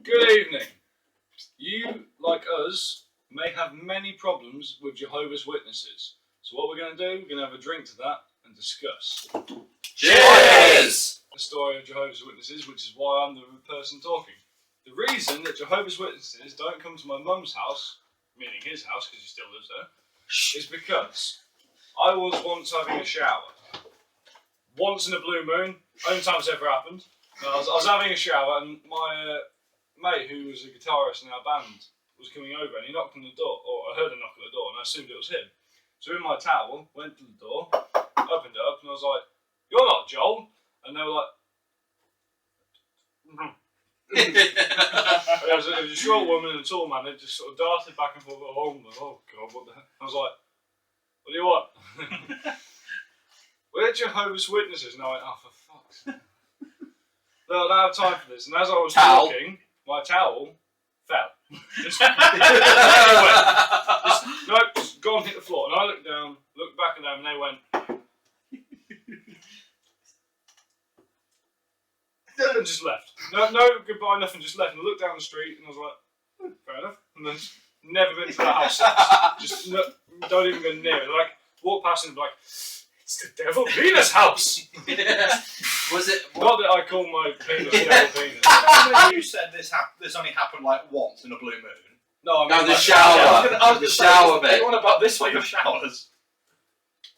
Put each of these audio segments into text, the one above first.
Good evening. You, like us, may have many problems with Jehovah's Witnesses. So what we're going to do, we're going to have a drink to that and discuss. Cheers! The story of Jehovah's Witnesses, which is why I'm the person talking. The reason that Jehovah's Witnesses don't come to my mum's house, meaning his house because he still lives there, is because I was once having a shower. Once in a blue moon, only time it's ever happened. I was having a shower and my mate, who was a guitarist in our band, was coming over and he knocked on the door, or I heard a knock at the door and I assumed it was him. So in my towel, went to the door, opened it up and I was like, "You're not Joel?" And they were like, it was a short woman and a tall man. They just sort of darted back and forth. Oh God, what the hell? I was like, "What do you want?" We're Jehovah's Witnesses. And I went, "Oh, for fuck's sake. No, I don't have time for this." And as I was talking, my towel fell. Just go and hit the floor. And I looked down, looked back at them, and they went. And just left. No goodbye, nothing, just left. And I looked down the street and I was like, fair enough. And then never been to that house since. Don't even go near it. Like, walk past and be like, "It's the Devil Penis house." Was it? Not that I call my penis Devil Penis. You said this only happened like once in a blue moon. No, I mean the shower. The shower bit. What about this way of showers?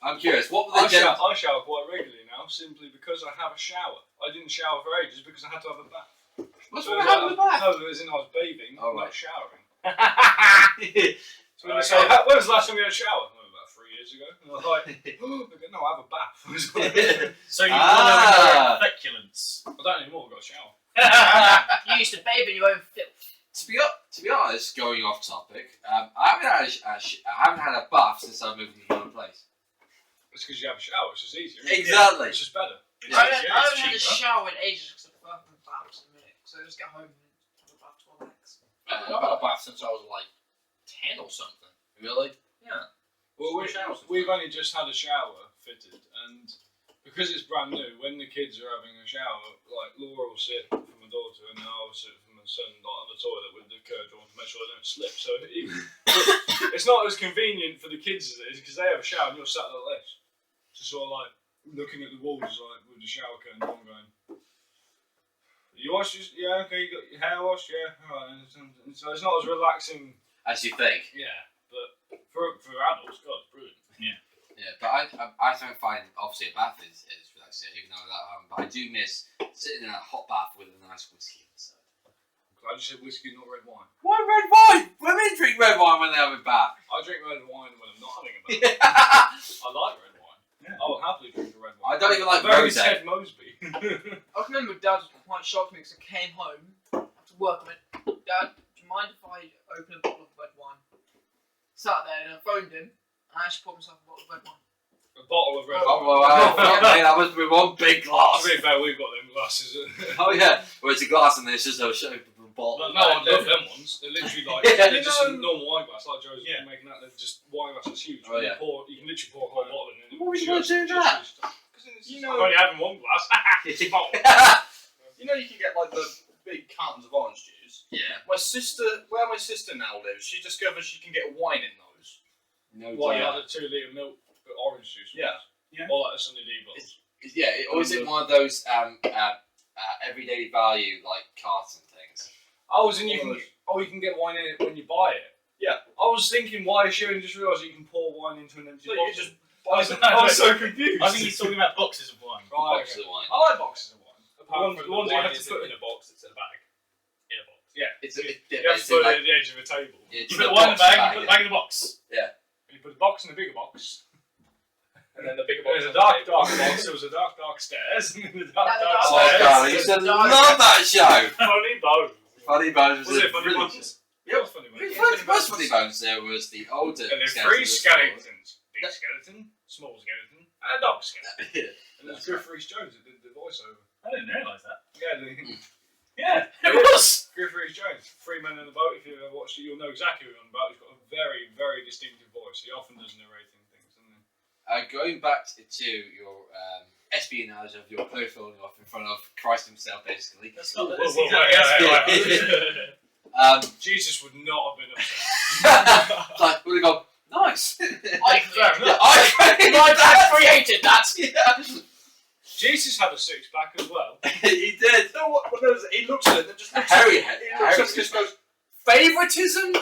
I'm curious. What were they I shower quite regularly now, simply because I have a shower. I didn't shower for ages because I had to have a bath. What's wrong with having a bath? No, as in I was bathing, not showering. So when you say, when was the last time you had a shower? Oh, about 3 years ago. And I was like, no, I have a bath. So you want feculence. I don't anymore, I've got a shower. You used to bathe in your own filth. To be honest, going off topic, I haven't had a bath since I moved to a new place. It's because you have a shower, it's just easier. Exactly. It's just better. Yeah. I haven't had a shower in ages because I prefer baths in a minute. So I just get home and have a bath to relax. I've had a bath since I was like 10 or something. Really? Yeah. Well, we've only just had a shower fitted, and because it's brand new, when the kids are having a shower, like Laura will sit for my daughter, and I'll sit for my son like, on the toilet with the curtain on to make sure they don't slip. So it's not as convenient for the kids as it is because they have a shower and you're sat like this, just sort of like looking at the walls like with the shower curtain on, going, "You wash your, yeah, okay, you got your hair washed, yeah, alright." And so it's not as relaxing As you think. Yeah, but for adults, God, it's brilliant. Yeah, but I don't find, obviously a bath is relaxing, even though that but I do miss sitting in a hot bath with a nice whiskey inside. I'm glad you said whiskey, not red wine. Why red wine? Women drink red wine when they have a bath. I drink red wine when I'm not having a bath. I like red wine. Yeah. I will happily drink a red wine. I don't even like Very rosé. Ted Mosby. I remember Dad was quite shocked me because I came home after work and went, "Dad, do you mind if I open a bottle of red wine?" Sat there and I phoned him and I actually poured myself a bottle of red wine. A bottle of red Oh, wine. wow. Okay, that must be one big glass. To be fair, we've got them glasses. Oh yeah, well it's a glass and there's just a bottle. No, I love them ones. They're literally like, they're just a normal wine glass, like Joe's making that. They're just wine glasses huge. Oh, yeah. You can literally pour a whole bottle in it. Why would you want to do that? I'm only having one glass. It's a bottle. You know you can get like the big cartons of orange juice. Yeah. Where my sister now lives, she discovered she can get wine in those. No What, doubt. like the 2 litre milk orange juice? Yeah. Or like a Sunny D bottles. Yeah, or is it one of those everyday value like carton things? You can get wine in it when you buy it. Yeah. I was thinking, why is she only just realised that you can pour wine into an empty So bottle? you just I was so confused. I think he's talking about boxes of wine. Right, Boxes of wine. I like boxes of wine. The ones you have to put in a box that's in a bag. In a box. Yeah. It's You have to put it at the edge of a table. You put the wine in the bag, you put the bag in the box. You put the box in a bigger box. And then the bigger box. There's a dark box. There was a dark stairs. And the dark Oh stairs. god, I used to love that show! Funny Bones. Funny Bones Was it Funny brilliant. Bones? Yeah, it was Funny Bones. The first Funny Bones there was the older And then skeleton. 3 skeletons. Big skeleton, small skeleton, and a dog skeleton. And there's Griff Rhys-Jones that did the voiceover. I didn't realise that. Yeah, Yeah, it was! Griff Rhys-Jones, 3 Men in a Boat. If you've ever watched it, you'll know exactly who I'm about. He's got a very, very distinctive voice. He often does narrating things, doesn't he? Going back to your espionage of your clothes falling off in front of Christ himself, basically. That's not Jesus would not have been upset. Like, would have gone, nice. I Fair enough. My dad created that. Yeah. Jesus had a six-pack as well. He did. No, what? No, he looks at it and just A looks hairy at head. it. He looks at it and just goes, Favoritism,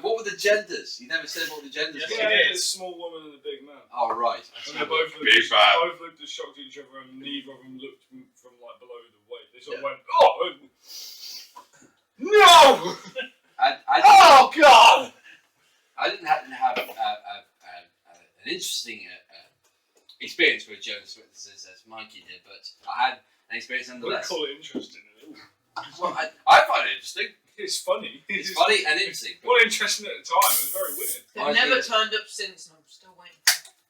What were the genders? You never said what the genders Yes, were. you did. The small woman and the big man. Oh, right. And they both looked as shocked at each other, and neither of them looked from like below the weight. They sort of went, "Oh no! Oh God!" I didn't happen to have an interesting experience with Jehovah's Witnesses as Mikey did, but I had an experience I wouldn't nonetheless. call it interesting. Well, I find it interesting. It's funny. It's funny and interesting. Well, interesting at the time. It was very weird. They've never turned up since, and I'm still waiting.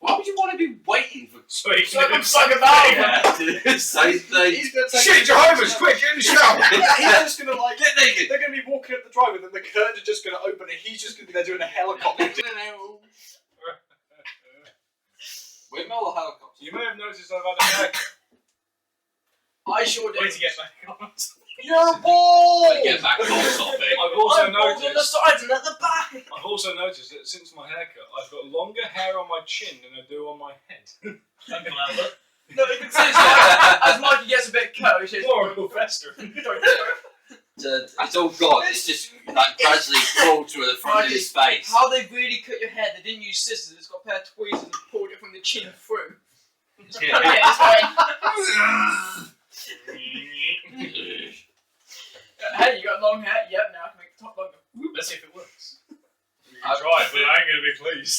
Why would you want to be waiting for So he So I can can suck about. same thing? he's going to take Shit, Jehovah's, quick, get in the shower! He's just going to like, Get naked! they're going to be walking up the driveway, then the curtains are just going to open and he's just going to be there doing a helicopter. Windmill or helicopter? You may have noticed I've had a haircut. I sure did. Way to get back on. You're bald! Get back on topic. I've also I'm bald on the noticed. sides and at the back. I've also noticed that since my haircut, I've got longer hair on my chin than I do on my head. Don't be loud, look. No, as Mikey gets a bit cold, he says, Horrible fester. It's all gone. It's just like gradually crawled to the front of his face. how they really cut your hair. They didn't use scissors. It's got a pair of tweezers and pulled it from the chin through. Just cut it this way. Hey, you got long hair? Yep, now I can make the top longer. Let's see if it works. You can try it, but I ain't going to be pleased.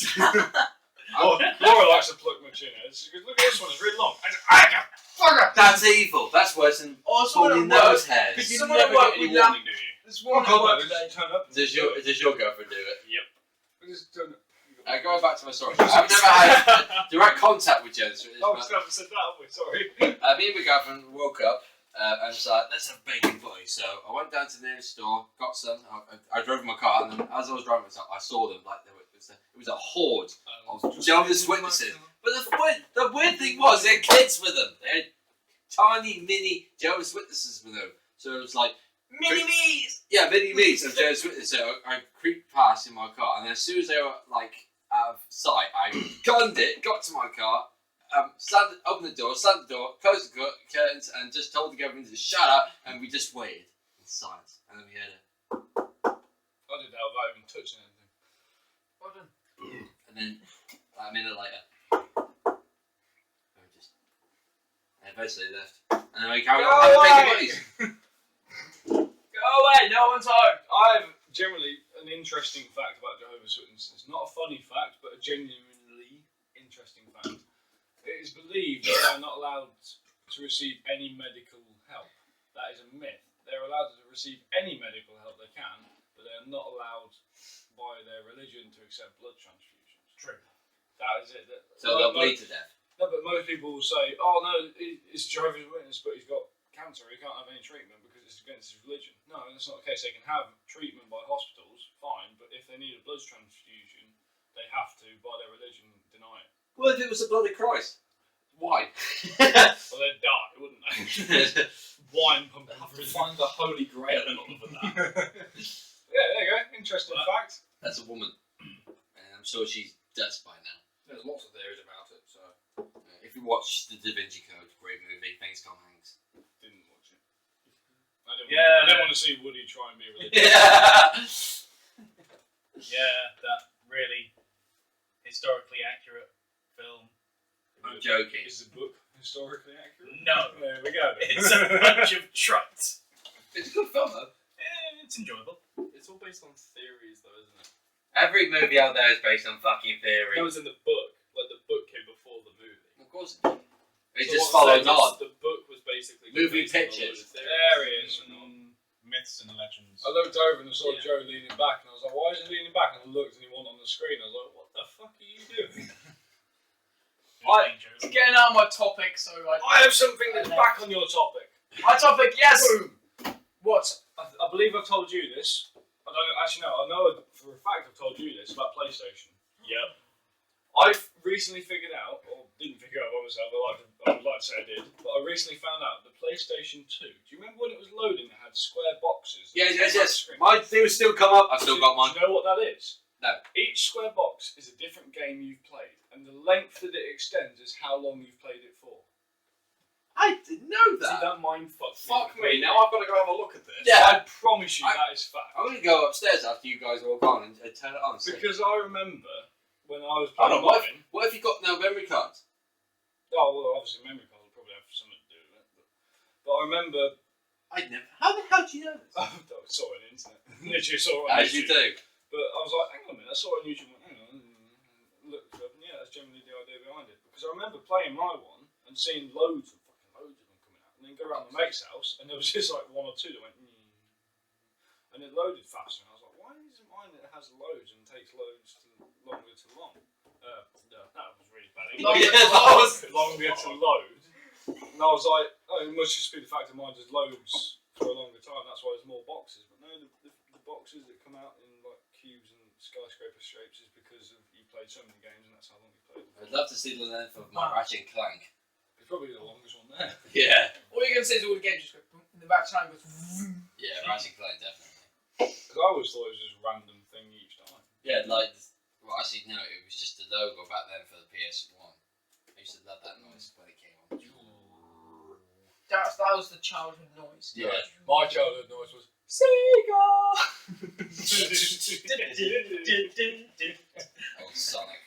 Laura likes to pluck my chin out. She goes, look at this one, it's really long. I go, fuck up! That's evil. That's worse than Also, pulling nose hairs. Because you Someone never at work get any would laugh. warning, do you? This Oh one God, at work no, today. just turn up. Does your girlfriend do it? Just turn up. Going back to my story. I've never had direct contact with Jones. Oh, we still haven't said that, have we? Sorry. Me and my girlfriend woke up and was like, let's have bacon butty. So I went down to the nearest store, got some. I drove my car, and then as I was driving myself, I saw them. Like it was a horde of Jehovah's Witnesses. But the weird thing was, they had kids with them. They had tiny, mini Jehovah's Witnesses with them. So it was like, Mini-me's! yeah, mini me's of Jehovah's Witnesses. So I creeped past in my car, and then as soon as they were like out of sight, I gunned it, got to my car, opened the door, slammed the door, closed the curtains, and just told the government to shut up, and we just waited in silence. And then we heard it. I did that without even touching anything. Well done. And then like, a minute later, and eventually left. And then we carried on having bacon buddies. Go away, no one's home. I have generally an interesting fact about Jehovah's Witnesses. Not a funny fact, but a genuinely interesting fact. It is believed that they are not allowed to receive any medical help. That is a myth. They're allowed to receive any medical help they can, but they are not allowed by their religion to accept blood transfusions. True. That is it. So they'll bleed to death. No, but most people will say, oh no, it's Jehovah's Witness, but he's got cancer, he can't have any treatment because it's against his religion. No, that's not the case. They can have treatment by hospitals, fine, but if they need a blood transfusion, they have to, by their religion, deny it. Well, if it was the bloody Christ, why? Well, they'd die, wouldn't they? Wine pumping Have to through. find the Holy Grail and all of that. Yeah, there you go. Interesting fact. That's a woman, and I'm sure she's dead by now. There's lots of theories about it, so. If you watch the Da Vinci Code, great movie, thanks Tom Hanks. Didn't watch it. I Yeah. didn't want to see Woody try and be religious. Yeah, that really historically accurate film. I'm joking. Is the book historically accurate? No. There we go. It's a bunch of trite. It's a good film though. It's enjoyable. It's all based on theories, though, isn't it? Every movie out there is based on fucking theory. That was in the book. Like, the book came before the movie. Of course, it So just what followed I'm saying on. is the book was basically Movie based on a load pictures. of theories. There he is. Myths and legends. I looked over and I saw Yeah. Joe leaning back, and I was like, "Why is he leaning back?" And I looked, and he wasn't on the screen. I was like, "What the fuck are you doing?" It's getting out of my topic, so like. I have something that's back on your topic. My topic, yes! What? I believe I've told you this. I don't actually know. I know for a fact I've told you this about PlayStation. Yep. I've recently figured out, or didn't figure out by myself, I would like to say I did, but I recently found out the PlayStation 2. Do you remember when it was loading? It had square boxes. Yes. Screen? Mine do still come up. I've still got mine. Do you know what that is? No. Each square box is a different game you've played, and the length that it extends is how long you've played it for. I didn't know See, that mind fucked Fuck me, now I've got to go have a look at this. Yeah. I promise you that is fact. I'm going to go upstairs after you guys are all gone and turn it on. Because I remember when I was Hold playing on, mine. what if you got no memory cards? Oh, well, obviously memory cards will probably have something to do with it. But I remember. How the hell do you know this? I saw it on the internet. Literally saw it on As you YouTube. do. But I was like, hang on a minute, I saw it on YouTube and went, hang on, and looked it up, and yeah, that's generally the idea behind it. Because I remember playing my one and seeing loads of them coming out, and then go around the mate's house, and there was just like one or two that went, and it loaded faster, and I was like, why isn't mine that has loads and takes loads longer to long? No, that was really bad. Longer to load. And I was like, oh, it must just be the fact that mine does loads for a longer time, that's why there's more boxes. But no, the boxes that come out in like cubes and skyscraper shapes is because of you played so many games and that's how long you played them. I'd love to see the length of my Ratchet and Clank. It's probably the longest one there. Yeah. All you're going to say is all the games just go boom, in the back time goes vroom. Yeah, Ratchet and Clank definitely. Because I always thought it was just a random thing each time. Yeah, like, well, actually, no, it was just the logo back then for the PS1. I used to love that noise when it came on. That was the childhood noise. Yeah. My childhood noise was Sega! Old Sonic.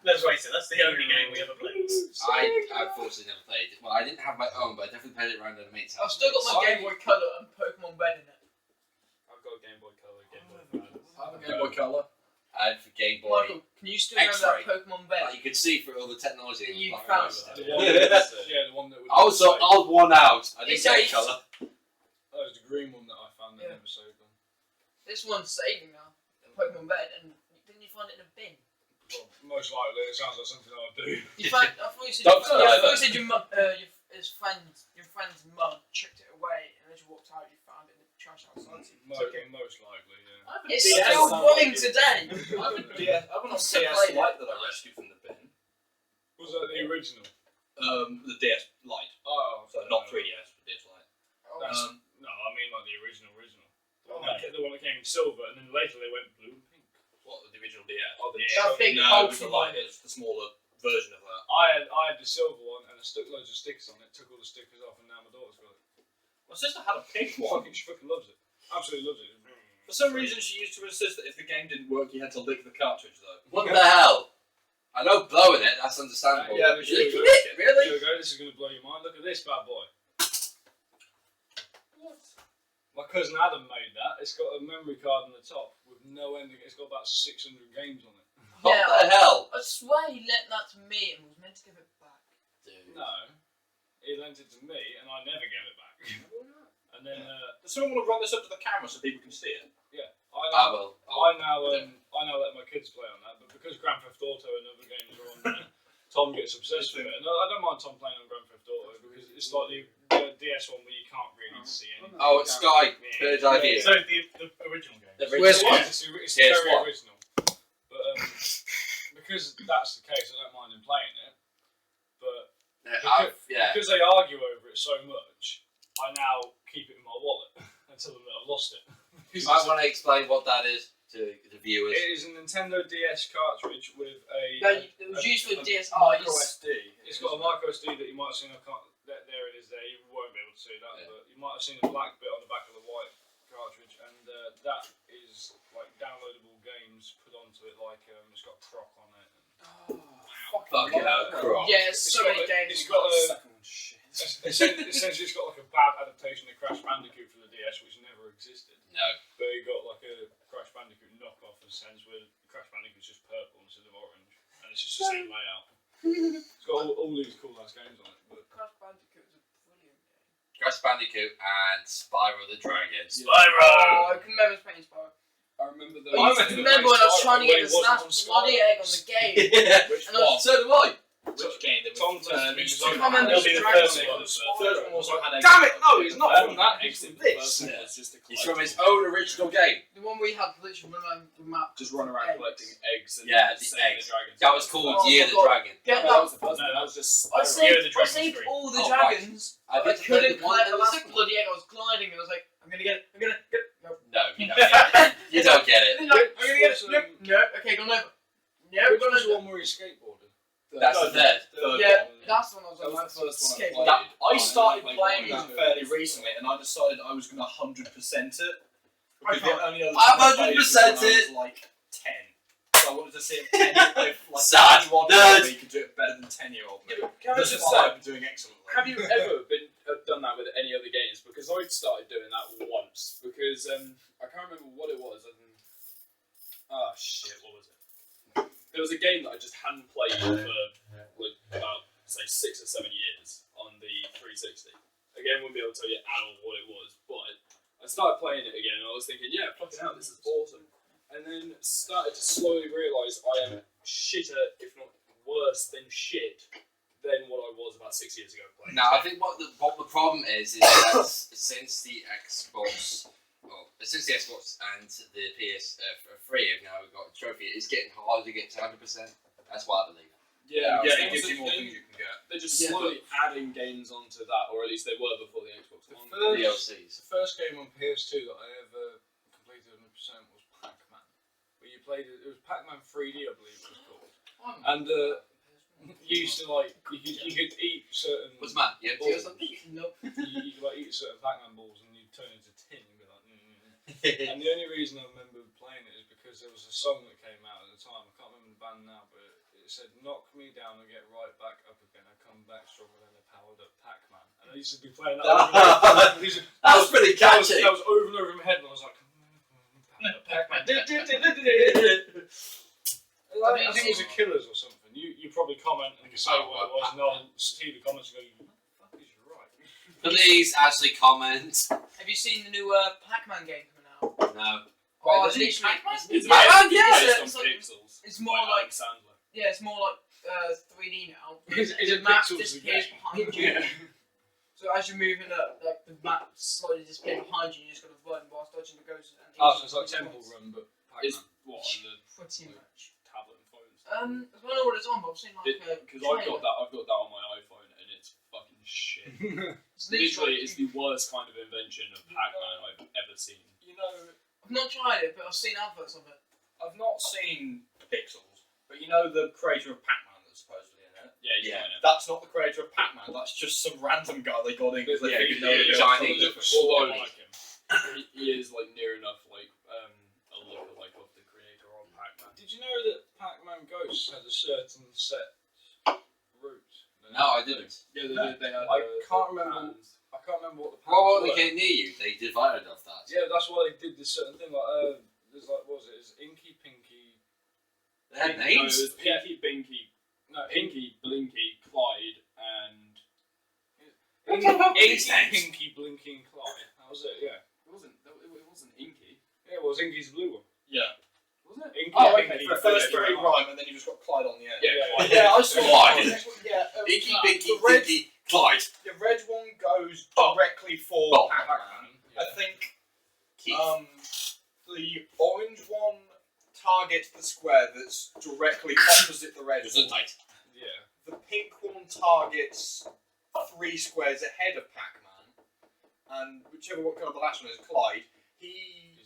Let's face it, that's the only game we ever played. I unfortunately never played it. Well, I didn't have my own, but I definitely played it around at a mate's I've house. still got my Game Boy Color and Pokemon Red in it. I've got a Game Boy Color, Game Boy Advance. I have a Game Boy Color. I had for Game Boy. Michael, can you still remember that Pokemon Red? Like, you could see through all the technology. That you Like, found. The one the one that would Also, I was one out. I didn't get a It's- colour. That was the green one that I found that never saved them. This one's saving now. Pokemon Red, and didn't you find it in a bin? Well, most likely, it sounds like something I would do. You found, I thought you said, Dumpster I thought diver. you said your mum, your friend's mum chucked it away, and as you walked out, you found it in the trash outside. So you took it. Most likely, yeah. It's still running today. I have an old still DS playing it. Lite that I rescued from the bin. Was that the original? The DS Lite. Oh, So not 3DS, but DS Lite. That's, no, I mean like the original. The one that came in silver, and then later they went blue and pink. What, the original DS? Oh, the That big No, it was bulky the one. Lite. It's the smaller version of that. I had the silver one, and I stuck loads of stickers on it. Took all the stickers off, and now my daughter's got it. My sister had a pink one. She fucking loves it. Absolutely loves it. For some reason, she used to insist that if the game didn't work, you had to lick the cartridge, though. What the hell? I know blowing it, that's understandable. Yeah, but she Really? was lick it. Really? Here we go. This is going to blow your mind. Look at this bad boy. My cousin Adam made that. It's got a memory card on the top with no ending. It's got about 600 games on it. What the hell? I swear he lent that to me and was meant to give it back. Dude. No, he lent it to me, and I never gave it back. And then, Does someone want to run this up to the camera so people can see it? I will. I now let my kids play on that, but because Grand Theft Auto and other games are on there, Tom gets obsessed with it. And I don't mind Tom playing on Grand Theft Auto because it's like the DS one where you can't really see anything. Oh, it's Sky. Bird's eye view. So the original game. Where's It is, it's Here's very one. original. But because that's the case, I don't mind him playing it. But Yeah. because they argue over it so much, I now keep it in my wallet and tell them that I've lost it. You might want to explain what that is to the viewers. It is a Nintendo DS cartridge with It was used for DS Micro mice. SD. It's got a micro SD that you might have seen. There it is. There, you won't be able to see that, Yeah. but you might have seen a black bit on the back of the white cartridge, and that is like downloadable games put onto it. Like it's got Croc on it. Fucking hell, Croc. Yeah, so many games. It's got essentially it's got like a bad adaptation of Crash Bandicoot for the DS, which never existed. No. But you got like a Crash Bandicoot knockoff in a sense where Crash Bandicoot's just purple instead of orange, and it's just the same layout. It's got all these cool ass games on it. But Crash Bandicoot was a brilliant game. Crash Bandicoot and Spyro the Dragon. Oh, I can remember playing Spyro. I remember the. I remember when I was trying to get the Snaps bloody egg on the game. Yeah. Which And I one? So do I. Which game? There Tom At tested me. least because two I- Commander's It'll be the Dragon first one. Force. Third one also had eggs. Damn it! No, it's not from that. It's from this. First one Yeah. was just a It's from his collectible. own original game. The one we had literally the map. Just run around Eggs. collecting eggs and Yeah, the saving eggs. dragons. That was called Oh Year my the God. Dragon. Get No, that was that. the first one. That was just. I Yeah, the saved Dragon's Free. all the Oh, right. dragons. I I did couldn't the one collect that the was last bloody egg. I was gliding and I was like, I'm gonna get it. I'm gonna get it. No. No, you don't get it. You don't get it. I'm gonna get it. Which No. was, No. Okay, gone over. No, Which gone was the over. one where he skateboarded? That's the third. Third Yeah, one. that's the one I was That on. was the first one I Skate. played. That- I started Like, playing one that of fairly those. recently, and I decided I was going to 100% it. Because can't. the only other I'm time I played was when 100% I was it. like 10. So I wanted to see if 10-year-old, like, Sad 21-year-old nerd. me could do it better than 10-year-old me. Yeah, but can I This just is say, why I'm doing excellently. have you ever done that with any other games? Because I started doing that once. Because I can't remember what it was. Oh shit, what was it? There was a game that I just hadn't played for like about say 6 or 7 years on the 360. Again, wouldn't be able to tell you at all what it was, but I started playing it again and I was thinking, yeah, fucking hell, this is awesome. And then started to slowly realise I am shitter, if not worse than shit, than what I was about 6 years ago playing. Now, I think what the problem is that since the Xbox and the PS3 have now got a trophy, it's getting harder to get to 100%. That's what I believe. Yeah, Yeah, as it long gives as you more they- things you can get. They're just Yeah, slowly adding games onto that, or at least they were before the Xbox The One. first- DLCs. The first game on PS2 that I ever completed 100% was Pac-Man. Where you played it was Pac-Man 3D, I believe it was called. And you used to like you could eat certain What's Matt? You empty or something? Nope. you could like eat certain Pac-Man balls and you'd turn into tin and be like. And the only reason I remember playing it is because there was a song that came out at the time. I can't remember the band now, but it said, "Knock me down and get right back up again. I come back stronger than a powered up Pac-Man." And I used to be playing that. Over and over. That's pretty catchy. That was over and over in my head, and I was like, Pac-Man. I think it was a Killers or something. You probably comment and say what it was, and I'll see the comments and go, "What the fuck is you right?" Please actually comment. Have you seen the new Pac-Man game coming out? No. Oh, Is it literally, Pac-Man? it's Pac-Man, yeah. it's Based on like- pixels. it's more by like Adam Sandler. yeah, it's more like 3D now. Is the it map pixels disappears again? behind you. So as you're moving up, like the map slowly disappears behind you. You just got to run whilst dodging the ghosts. And Oh, so it's like Temple Run, but It's Pac-Man. what on the Pretty much. tablet and phones. I don't know what it's on, but I've seen like Because I've got that on my iPhone and it's fucking shit. It's Literally, it's the worst kind of invention of Pac-Man I've ever seen. You know, I've not tried it, but I've seen adverts of it. I've not seen Pixels, but you know the creator of Pac-Man that's supposedly in it? Yeah, he's Yeah. doing it. That's not the creator of Pac-Man, that's just some random guy they got in because they Yeah, figured yeah, no Chinese. Although I like him, he is like near enough like a lookalike of the creator of Pac-Man. Did you know that Pac-Man Ghosts had a certain set route? No, I didn't. Yeah, they had. I can't remember. hands. I can't remember what the Well, patterns when they came near you, they divided off that. Yeah, that's why they did this certain thing. Like, there's like, what was it? It's Inky, Pinky. They had No, it names. was Pinky, Binky, No, Pinky, Blinky, Clyde, and What the fuck are these Inky, names? Pinky, Blinky, and Clyde. That was it. Yeah. it wasn't Inky, Yeah, it was Inky's the blue one. Yeah. wasn't it? Inky, Oh, Pinky, okay. The first three rhyme, and then you just got Clyde on the end. Yeah. Yeah, I saw Clyde. that. Yeah, Inky, no, Pinky, the red, Pinky, Clyde. the red one goes directly for Oh, Pac-Man. Yeah. I think Keith. the orange one targets the square that's directly opposite the red one. Gesundheit. Yeah. The pink one targets 3 squares ahead of Pac-Man, and whichever one, kind of the last one is Clyde. He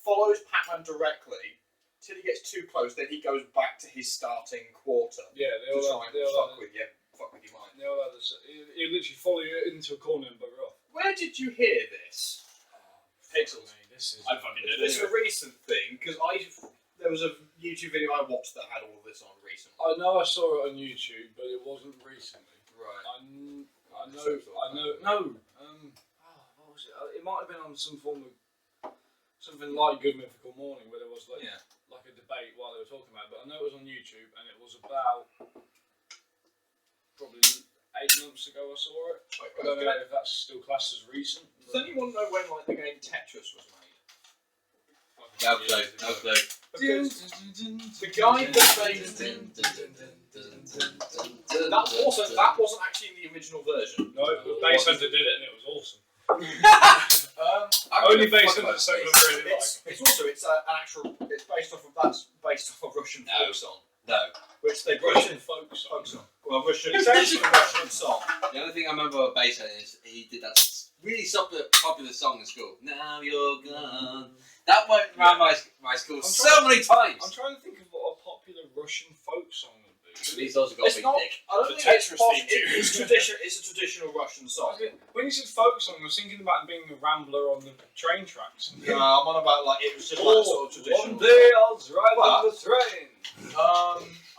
follows Pac-Man directly till he gets too close. Then he goes back to his starting quarter Yeah, to they all try had, and fuck with your mind. They all had this. You literally follow you into a corner and bugger off. Where did you hear this? Pixels. This is. I fucking did It's it. a recent thing because there was a YouTube video I watched that had all of this on recently. I know I saw it on YouTube, but it wasn't recently. Right. I know. No. What was it? It might have been on some form of something like Good Mythical Morning, where there was like Yeah. like a debate while they were talking about it. But I know it was on YouTube, and it was about probably 8 months ago I saw it. I don't know if that's still classed as recent. Does anyone know when like the game Tetris was made? No clue. No clue. Because the guy that made that wasn't actually in the original version. No, the Bass Hunter did it and it was awesome. I'm Only gonna Bass fuck Hunter about song Bass. I really like. It's an actual. It's based off a Russian No. folk song, No. which they Russian folk song. folk song. Well, Russian. It's It's actually- actually a Russian song. The only thing I remember about Bass Hunter is he did that really popular song in school. Now you're gone. That went around my school so many times. I'm trying to think of what a popular Russian folk song would be. But he's also got a It's big not. dick. I don't The think it's Tetris pop. theme tune. It's tradition. It's a traditional Russian song. When you said folk song, I was thinking about him being a rambler on the train tracks. I'm on about like it was just like sort of traditional. One day I was riding What? on the train.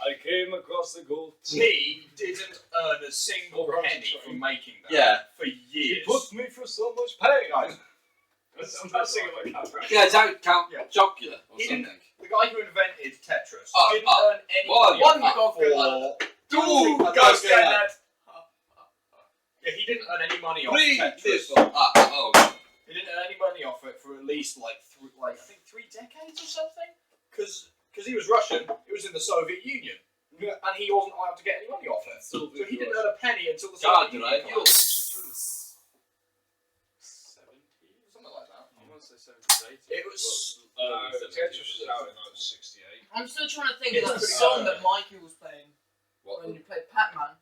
I came across the gold. He didn't earn a single Right. penny from making that. Yeah. For He years. put me through so much pain. Guys, I'm not singing like that. Yeah, Count Yeah. Chocula or He didn't- something. the guy who invented Tetris Oh, didn't oh. earn any One money coconut. Dude, coconut. Yeah, he didn't earn any money off Read Tetris. this one. Oh. He didn't earn any money off it for at least like I think 3 decades or something. Because he was Russian, it was in the Soviet Union, and he wasn't allowed to get any money off it. So he didn't earn a penny until the God, Soviet did Union I? collapsed. 70s? Something like that. I want to say 70s, 80s. It was. Tetris was out in like 68. I'm still trying to think It's of that pretty song hard. that Mikey was playing What? when you played Pac-Man.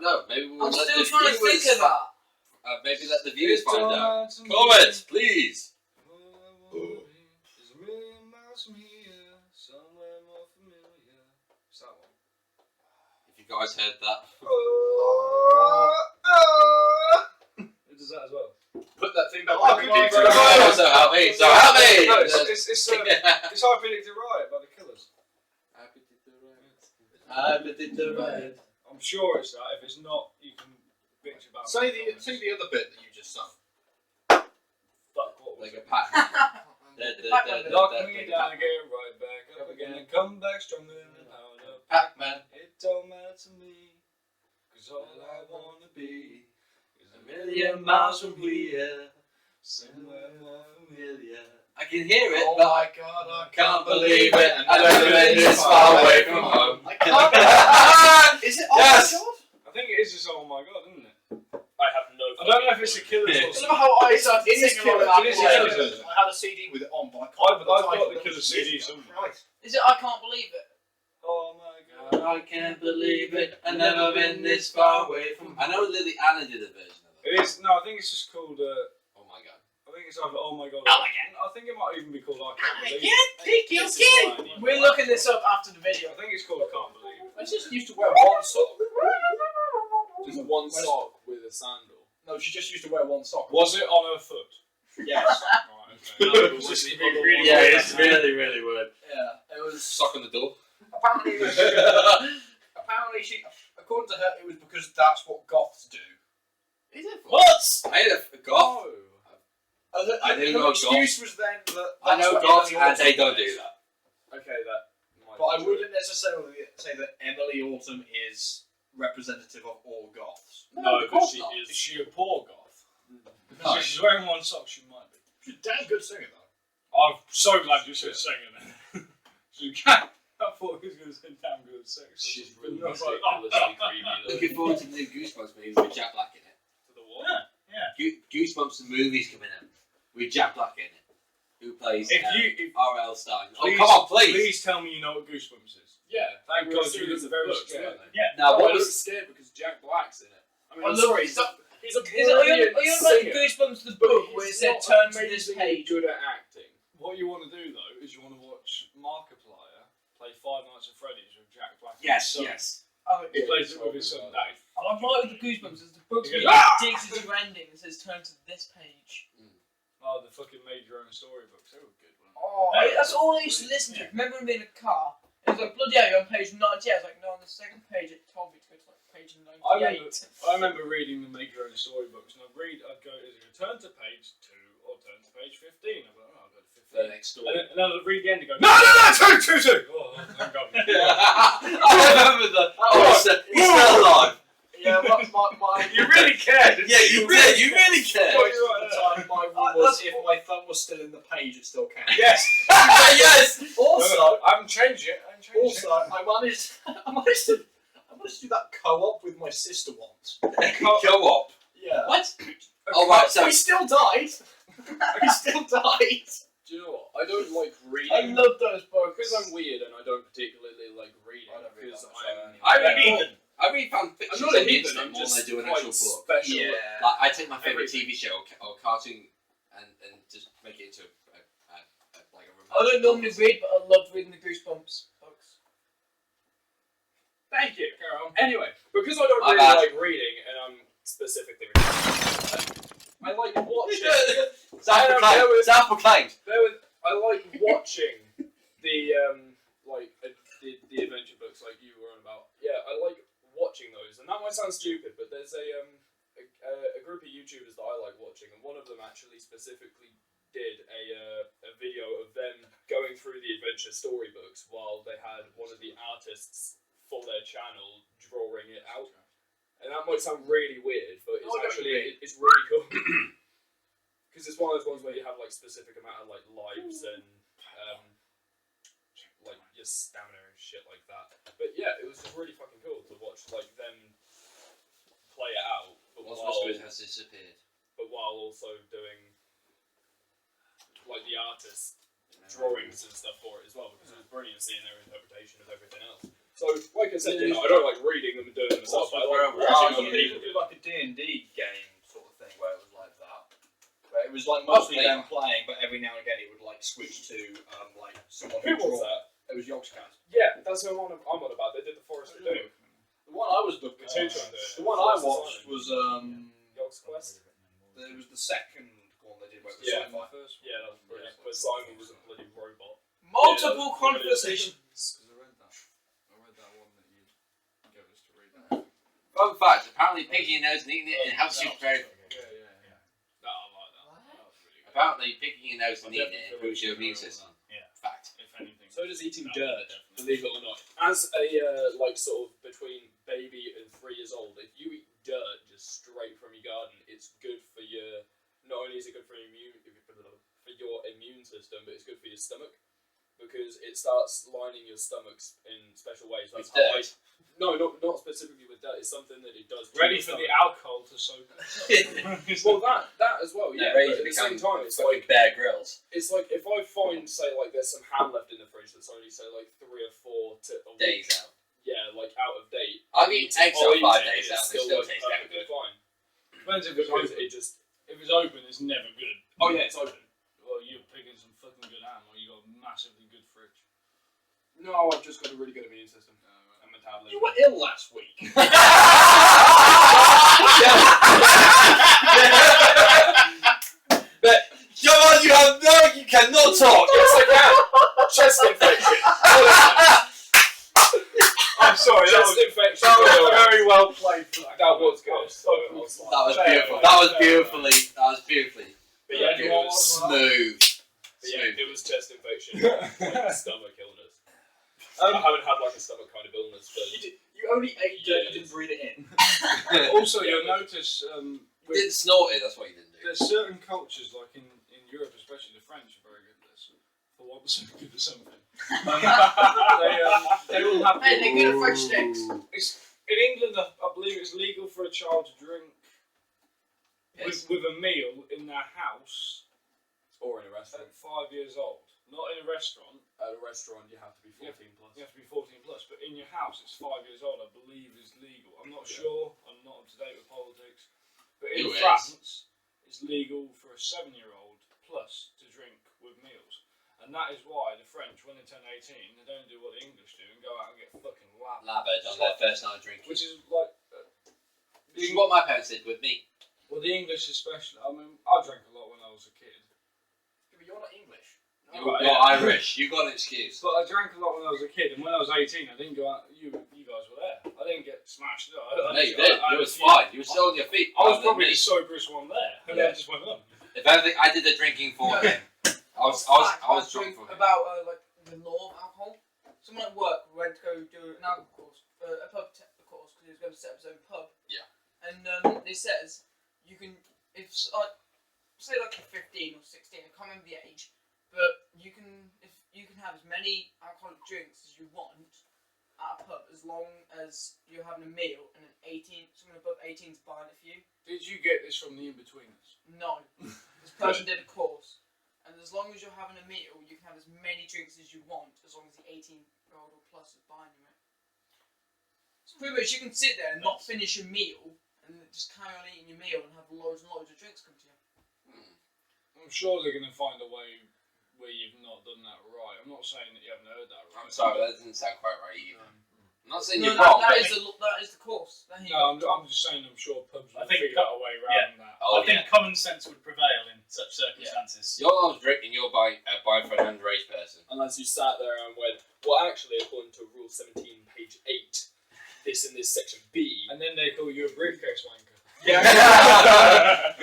No, maybe we'll I'm let still the trying to viewers think of that. maybe let the viewers It's find all out. right to me. Comments, please. There's a million miles from here, somewhere more familiar. It's that one. If you guys heard that, It does that as well. Put that thing back. Oh, on. good deed to so the right. help me, so help me. No, it's I Predicted Right by the Killers. I did the right. I'm sure it's that. If it's not, you can bitch about Say it. the other bit that you just sung. Fuck, what was Like a it? Pac-Man. Knock me down and get right back up again and come back stronger than power up. Pac-Man. It don't matter to me, 'cause all I wanna be is A million miles from here, somewhere more familiar. I can hear it, Oh but my god, I can't believe it. I never been this far away from home. I can't. Is it? Oh Yes. my god. I think it is just oh my god, isn't it? I have no I don't know if it's the Killers or I something. don't know how I started It is singing Killers, on it is that. Killers, Yeah, isn't it? I had a CD with it on, but I can't. I've remember got title. the That Killers was CD years ago. somewhere. Right. Is it I Can't Believe It? Oh my god. I can't believe it. I've never been this far away from. I know Lily Anna did a version of it. It is, no, I think it's just called, Oh my god. I think it's either oh my god. Oh my god. I think it might even be called I Can't Believe It. Take This is why I need- We're looking this up after the video. I think it's called I Can't Believe It. I just used to wear one sock. Just one sock with a sandal. No, she just used to wear one sock. Was it on her foot? Yes. Right, okay. No, it was Just just really, really Yeah, weird. it's really weird. Yeah. It was. Sock on the door. Apparently, apparently she. According to her, it was because that's what goths do. Is it? What? I had a goth. I didn't know Her excuse was then that. I know that's what goths Emily and they Autumn don't do is. that. Okay, that might But I be wouldn't necessarily say that Emily Autumn is representative of all goths. true. No, of but course she not. Is is. she a poor goth? No. If she's wearing one sock, she might be. She's a damn good singer though. I'm so glad you said singing then. You can't. I thought he was going to say damn good sex. She's But really no, it's ridiculously like, creepy. Looking forward to the new Goosebumps movies with Jack Black in it. To the what? Goosebumps the movies coming out with Jack Black in it, who plays If R.L. Stein. Oh please, come on, please! Please tell me you know what Goosebumps is. Yeah. Thank We're God assuming you it's look a very book, scared. weren't they? Yeah. Now What what I was was scared because Jack Black's in it. I mean, I I'm love sorry, it. he's a Are you brilliant like singer, Goosebumps the but book he's where it said not turn to this amazingly page? good at acting. What you want to do though is you want to watch Markiplier play Five Nights at Freddy's with Jack Black. and yes, his son. yes. Oh, He Yeah, plays it's it with his son Dave. I'm right with the Goosebumps. It's the book's He really goes, "Ah!" digs into your ending and says turn to this page. Oh, the fucking made your own storybooks. They were good, weren't they? Oh, that's all I used to listen to. Remember me in a car? It was like, bloody hell, you're on page 98. I was like, no, on the second page it told me to go to like page 98. I remember reading the make your own storybooks, and I'd go, is it turn to page 2 or turn to page 15? I'd go, oh, I'll go to 15. The next story. And then I'd read the end and go, no, 2. Oh, thank God. I remember that. Oh, he's still alive. Yeah, my You really cared, didn't Yeah, you did. You really Point cared. at the time my rule was if my thumb was still in the page, it still counts. Yes. Yes! Also, I haven't changed it. I managed to do that co-op with my sister once. Co-op. Yeah. What? Oh, right, so... We still died. We still died. Do you know what? I don't like reading. I love those books. Because I'm weird and I don't particularly like reading. I don't read Because that much, I read fan fiction I'm not on a the heathen, internet I'm more than I just do an quite actual book. special. Yeah. Like, I take my favourite Everything. TV show or cartoon and just make it into like a I don't normally read, but I love reading the Goosebumps books. Thank you. Anyway, because I don't My really bad. like reading, and I'm specifically reading, I like watching. Self-proclaimed. I like watching the the adventure books like you were on about. Yeah, I like watching those, and that might sound stupid, but there's a group of YouTubers that I like watching, and one of them actually specifically did a video of them going through the adventure storybooks while they had one of the artists for their channel drawing it out. And that might sound really weird, but it's it's really cool. Because it's one of those ones where you have like specific amount of like lives and like your stamina and shit like that. But yeah, it was just really fucking cool to watch like them play it out, but What's while has disappeared? also doing like the artist drawings and stuff for it as well, because it was brilliant seeing their interpretation of everything else. So, like I said, I don't like reading them and doing them myself, but I like watching Some other people people. do like a D&D game sort of thing where it was like that. Where it was like mostly them playing, but every now and again it would like switch to like someone who Who was draw. that? It was Yogscast. Yeah, that's who I'm on about. They did the Forest of Doom. The one I was The two trying to the one I watched was Yogs Quest. it was the second one they did where it was Yeah. sci-fi. Yeah, that was brilliant. But Simon was a bloody robot. Multiple Yeah, conversations. I read that one that you gave us to read. That. Fun fact, apparently picking your nose and eating it helps you very... Yeah. That I like that. That was really good. Apparently picking your nose and eating it improves your immune system. Yeah. Fact. If anything. So does eating No, dirt, definitely. believe it or not. As a like sort of between baby and 3 years old, if you eat dirt just straight from your garden, it's good for your. Not only is it good for your immune system, but it's good for your stomach because it starts lining your stomachs in special ways. That's With how dirt? No, not specifically with dirt. It's something that it does. To Ready your for the stomach. alcohol to soak up. Well, that as well. Yeah, Ready but to at the same become time, it's fucking like. Bear Grylls. It's like if I find, say, like there's some ham left in the fridge that's only, say, like 3 or 4 a week. Days out. Yeah, like out of date. I've eaten eggs I'll out 5 eat it, days and out. it's They still like taste damn perfectly good. fine. Depends if it's Because open. it just. If it's open, it's never good. Oh yeah, it's open. Well, you're picking some fucking good ham, or you got a massively good fridge. No, I've just got a really good immune system and metabolism. You were ill last week. But, John, you cannot talk! Yes, I can. Chest infection. I'm sorry, Chest infection. that was very well played. That was good. That was beautiful. That was beautifully. But yeah, Yeah, it was. Smooth. But yeah, it was chest infection, like stomach illness. I haven't had like a stomach kind of illness, but You only ate dirt, you didn't breathe it in. Also, you'll notice You didn't snort it, that's what you didn't do. there's certain cultures, like in Europe, especially the French, are very good at this. For want of something good at something. They will have. Hey, they're good at French sticks. In England, I believe it's legal for a child to drink with a meal in their house or in a at restaurant. 5 years old. Not in a restaurant. At a restaurant, you have to be 14 plus. You have to be 14 plus, but in your house, it's 5 years old. I believe is legal. I'm not sure. I'm not up to date with politics. But in Anyways. France, it's legal for a 7-year-old plus to drink with meals, and that is why the French, when they turn 18, they don't do what the English do and go out and get fucking Labbered on their first night of drinking. which is like. This is what my parents did with me. Well, the English especially. I mean, I drank a lot when I was a kid. But you're not English. You're Right, not yeah. Irish. You got an excuse. But I drank a lot when I was a kid, and when I was 18, I didn't go out. You guys were there. I didn't get smashed. No, you did. You was fine. You were still on your feet. I was rather than probably me. the soberest one there, and Yeah. I just went on. If anything, I did the drinking for him. I was drunk for him. About like the law of alcohol. Someone at work went to go do an alcohol course, a pub course, because he was going to set up his own pub. Yeah. And it says you can, if say like you're 15 or 16, I can't remember the age, but you can have as many alcoholic drinks as you want at a pub as long as you're having a meal and someone above 18 is buying it for you. Did you get this from the in-betweeners? No. This person did a course. And as long as you're having a meal, you can have as many drinks as you want, as long as the 18-year-old or plus is buying you it. So pretty much you can sit there and not finish a meal, and then just carry on eating your meal and have loads and loads of drinks come to you. I'm sure they're going to find a way where you've not done that right. I'm not saying that you haven't heard that right. I'm sorry, that doesn't sound quite right either. I'm not saying No, you're wrong, that but is the course. No, I'm just saying I'm sure pubs will I think figure out a way around that. oh, I think common sense would prevail in such circumstances. you're not drinking, you're buying for an underage person. Unless you sat there and went, well, actually, according to Rule 17, page 8, this in this section B. And then they call you a briefcase wanker. Yeah.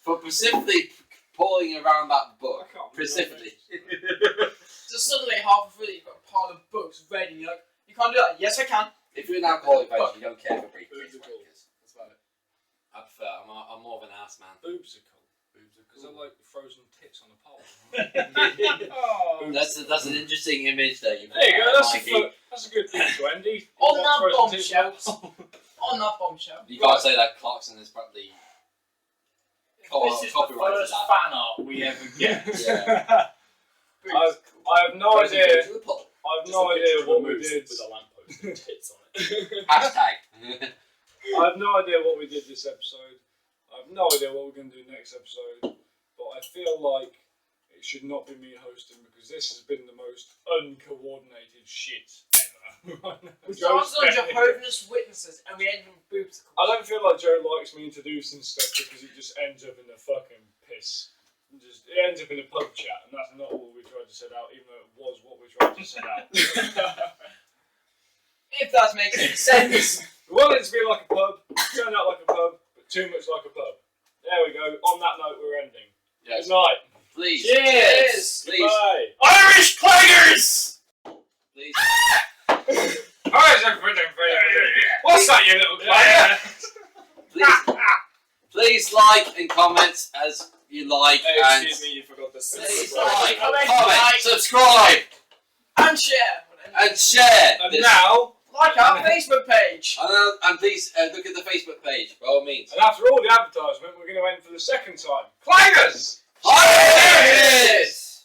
For specifically pulling around that book, I can't specifically. So suddenly, halfway through, you've got a pile of books ready, and you're like, you can't do that. Yes, I can. If you're an alcoholic, you don't care for briefcase Boobs are cool. wankers. That's about it. I prefer, I'm more of an ass man. Boobs are cool. Because they're like frozen tits on a pole. Oh. That's an interesting image that you put There you go, out, Mikey. that's a good thing to end. On that bombshell. On that bombshell. You can't say that Clarkson is probably This is the copyrighted first that. fan art we ever get. Yeah. I have no idea. I have Just no a idea picture of what a we moose did. with a lamppost and tits on it. Hashtag. I have no idea what we did this episode. I have no idea what we're going to do next episode. But I feel like it should not be me hosting because this has been the most uncoordinated shit ever. We started on Jehovah's Witnesses, and we ended with boobs. I don't feel like Joe likes me introducing stuff because it just ends up in a fucking piss. It ends up in a pub chat, and that's not what we tried to set out, even though it was what we tried to set out. If that makes any sense. We wanted it to be like a pub, it turned out like a pub, but too much like a pub. There we go, on that note we're ending. Yes. Good night. Please. Cheers. Please. Bye. Irish clangers! Please. What's that, you little clanger? Please. Please like and comment as you like. Hey, And excuse me, you forgot the please subscribe. like, comment, subscribe, And share. and share. And this. now, Like our Facebook page. And please look at the Facebook page, by all means. and after all the advertisement, we're going to end for the second time. Clangers! Cheers!